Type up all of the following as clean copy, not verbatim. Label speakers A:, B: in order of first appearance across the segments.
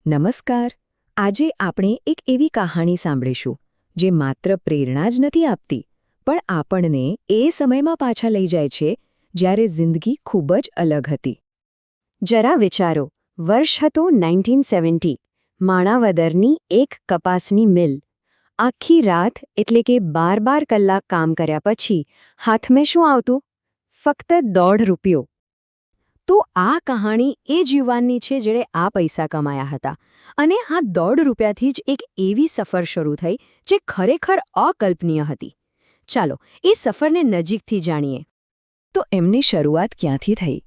A: નમસ્કાર. આજે આપણે એક એવી કહાણી સાંભળીશું જે માત્ર પ્રેરણા જ નથી આપતી પણ આપણને એ સમયમાં પાછા લઈ જાય છે જ્યારે જિંદગી ખૂબ જ અલગ હતી. જરા વિચારો, વર્ષ હતું 1970. માણાવદરની એક કપાસની મિલ. આખી રાત એટલે કે 12 કલાક કામ કર્યા પછી હાથમાં શું આવતું? ફક્ત $1.50. તો આ કહાણી એ જ યુવાનની છે જેણે આ પૈસા કમાયા હતા અને આ $1.50થી જ એક એવી સફર શરૂ થઈ જે ખરેખર અકલ્પનીય હતી. ચાલો એ સફરને નજીકથી જાણીએ. તો એમની શરૂઆત ક્યાંથી થઈ?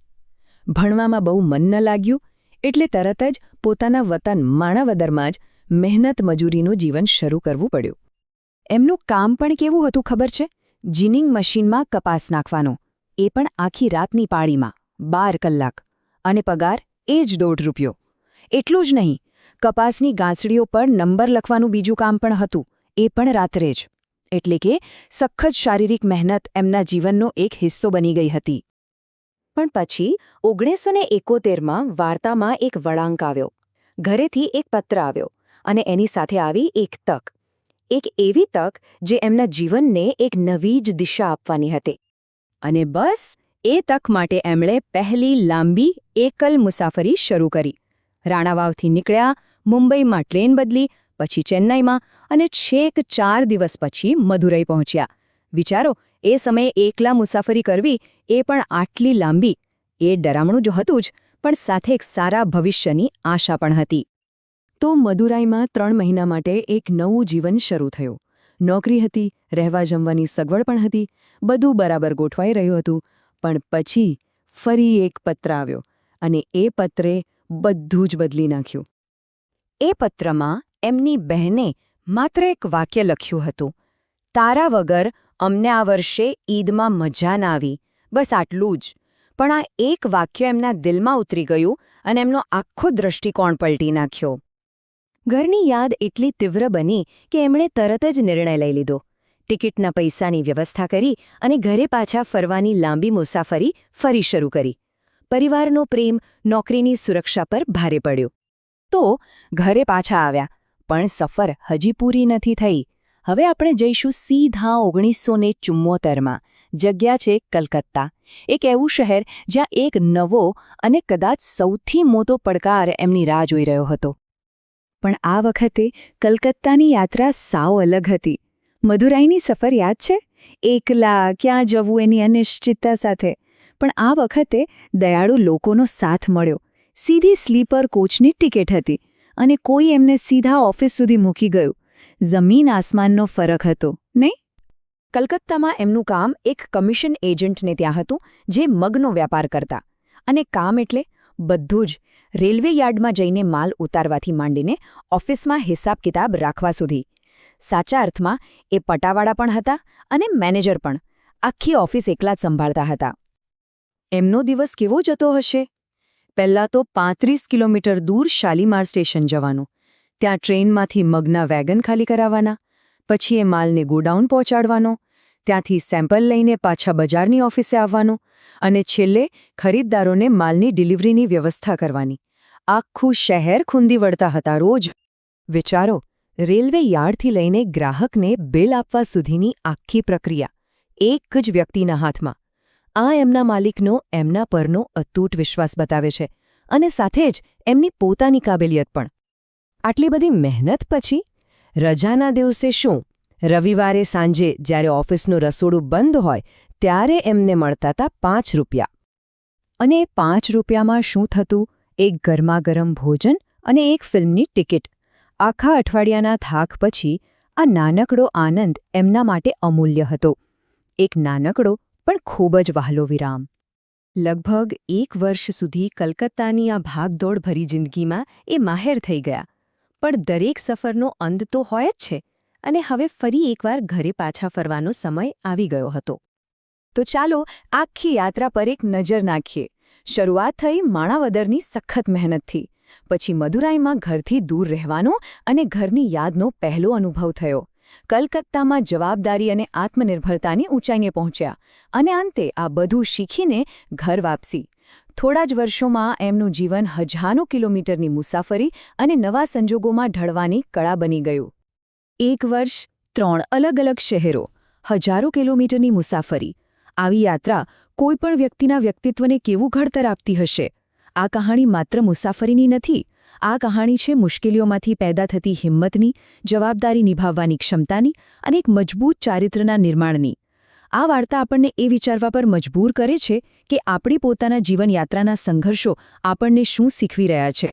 A: ભણવામાં બહુ મન ન લાગ્યું એટલે તરત જ પોતાના વતન માણાવદરમાં જ મહેનત મજૂરીનું જીવન શરૂ કરવું પડ્યું. એમનું કામ પણ કેવું હતું ખબર છે? જીનિંગ મશીનમાં કપાસ નાખવાનો, એ પણ આખી રાતની પાળીમાં. 12 કલાક. અને પગાર એ જ $1.50. એટલું જ નહીં, કપાસની ગાંસડીઓ પર નંબર લખવાનું બીજું કામ પણ હતું, એ પણ રાત્રે જ. એટલે કે સખત શારીરિક મહેનત એમના જીવનનો એક હિસ્સો બની ગઈ હતી. પણ પછી 1971માં વાર્તામાં એક વળાંક આવ્યો. ઘરેથી એક પત્ર આવ્યો અને એની સાથે આવી એક તક. એક એવી તક જે એમના જીવનને એક નવી જ દિશા આપવાની હતી. અને બસ એ તક માટે એમણે પહેલી લાંબી એકલ મુસાફરી શરૂ કરી. રાણાવાવથી નીકળ્યા, મુંબઈમાં ટ્રેન બદલી, પછી ચેન્નાઈમાં અને છેક 4 દિવસ પછી મદુરાઈ પહોંચ્યા. વિચારો, એ સમયે એકલા મુસાફરી કરવી, એ પણ આટલી લાંબી. એ ડરામણું જ હતું જ, પણ સાથે એક સારા ભવિષ્યની આશા પણ હતી. તો મદુરાઈમાં 3 મહિના માટે એક નવું જીવન શરૂ થયું. નોકરી હતી, રહેવા જમવાની સગવડ પણ હતી, બધું બરાબર ગોઠવાઈ રહ્યું હતું. પણ પછી ફરી એક પત્ર આવ્યો અને એ પત્રે બધું જ બદલી નાખ્યું. એ પત્રમાં એમની બહેને માત્ર એક વાક્ય લખ્યું હતું: તારા વગર અમને આ વર્ષે ઈદમાં મજા ના આવી. બસ આટલું જ. પણ આ એક વાક્ય એમના દિલમાં ઉતરી ગયું અને એમનો આખો દૃષ્ટિકોણ પલટી નાખ્યો. ઘરની યાદ એટલી તીવ્ર બની કે એમણે તરત જ નિર્ણય લઈ લીધો. ટિકિટના પૈસાની વ્યવસ્થા કરી અને ઘરે પાછા ફરવાની લાંબી મુસાફરી ફરી શરૂ કરી. પરિવારનો પ્રેમ નોકરીની સુરક્ષા પર ભારે પડ્યો. તો ઘરે પાછા આવ્યા, પણ સફર હજી પૂરી નથી થઈ. હવે આપણે જઈશું સીધા 1974માં. જગ્યા છે કલકત્તા. એક એવું શહેર જ્યાં એક નવો અને કદાચ સૌથી મોટો પડકાર એમની રાહ જોઈ રહ્યો હતો. પણ આ વખતે કલકત્તાની યાત્રા સાવ અલગ હતી. મદુરાઈની સફર યાદ છે? એકલા ક્યાં જવું એની અનિશ્ચિતતા સાથે. પણ આ વખતે દયાળુ લોકોનો સાથ મળ્યો. સીધી સ્લીપર કોચની ટિકિટ હતી અને કોઈ એમને સીધા ઓફિસ સુધી મૂકી ગયું. જમીન આસમાનનો ફરક હતો, નહીં? કલકત્તામાં એમનું કામ એક કમિશન એજન્ટને ત્યાં હતું જે મગનો વ્યાપાર કરતા. અને કામ એટલે બધું જ. રેલવે યાર્ડમાં જઈને માલ ઉતારવાથી માંડીને ઓફિસમાં હિસાબ કિતાબ રાખવા સુધી. સાચા અર્થમાં એ પટાવાળા પણ હતા અને મેનેજર પણ. આખી ઓફિસ એકલા જ સંભાળતા હતા. એમનો દિવસ કેવો જતો હશે? પહેલાં તો 35 કિલોમીટર દૂર શાલીમાર સ્ટેશન જવાનું. ત્યાં ટ્રેનમાંથી મગના વેગન ખાલી કરાવવાના. પછી એ માલને ગોડાઉન પહોંચાડવાનો. ત્યાંથી સેમ્પલ લઈને પાછા બજારની ઓફિસે આવવાનું. અને છેલ્લે ખરીદદારોને માલની ડિલિવરીની વ્યવસ્થા કરવાની. આખું શહેર ખૂંદી વળતા હતા રોજ. વિચારો, રેલવે યાર્ડથી લઈને ગ્રાહકને બિલ આપવા સુધીની આખી પ્રક્રિયા એક જ વ્યક્તિના હાથમાં. આ એમના માલિકનો એમના પરનો અતૂટ વિશ્વાસ બતાવે છે અને સાથે જ એમની પોતાની કાબેલિયત પણ. આટલી બધી મહેનત પછી રજાના દિવસે શું? રવિવારે સાંજે જ્યારે ઓફિસનું રસોડું બંધ હોય ત્યારે એમને મળતા હતા $5. અને એ $5માં શું થતું? એક ગરમાગરમ ભોજન અને એક ફિલ્મની ટિકિટ. આખા અઠવાડિયાના થાક પછી આ નાનકડો આનંદ એમના માટે અમૂલ્ય હતો. એક નાનકડો પણ ખૂબ જ વહાલો વિરામ. લગભગ 1 વર્ષ સુધી કલકત્તાની આ ભાગદોડ ભરી જિંદગીમાં એ માહેર થઈ ગયા. પણ દરેક સફરનો અંત તો હોય જ છે અને હવે ફરી એકવાર ઘરે પાછા ફરવાનો સમય આવી ગયો હતો. તો ચાલો આખી યાત્રા પર એક નજર નાખીએ. શરૂઆત થઈ માણાવદરની સખત મહેનતથી. પછી મદુરાઈમાં ઘરથી દૂર રહેવાનો અને ઘરની યાદનો પહેલો અનુભવ થયો. કલકત્તામાં જવાબદારી અને આત્મનિર્ભરતાની ઊંચાઈને પહોંચ્યા. અને અંતે આ બધું શીખીને ઘર વાપસી.
B: થોડા જ વર્ષોમાં એમનું જીવન હજારો કિલોમીટરની મુસાફરી અને નવા સંજોગોમાં ઢળવાની કળા બની ગયું. 1 વર્ષ, 3 અલગ-અલગ શહેરો, હજારો કિલોમીટરની મુસાફરી. આવી યાત્રા કોઈપણ વ્યક્તિના વ્યક્તિત્વને કેવું ઘડતર આપતી હશે? આ કહાણી માત્ર મુસાફરીની નથી. આ કહાણી છે મુશ્કેલીઓમાંથી પેદા થતી હિંમતની, જવાબદારી નિભાવવાની ક્ષમતાની અને એક મજબૂત ચારિત્ર્યના નિર્માણની. આ વાર્તા આપણને એ વિચારવા પર મજબૂર કરે છે કે આપણી પોતાના જીવનયાત્રાના સંઘર્ષો આપણને શું શીખવી રહ્યા છે.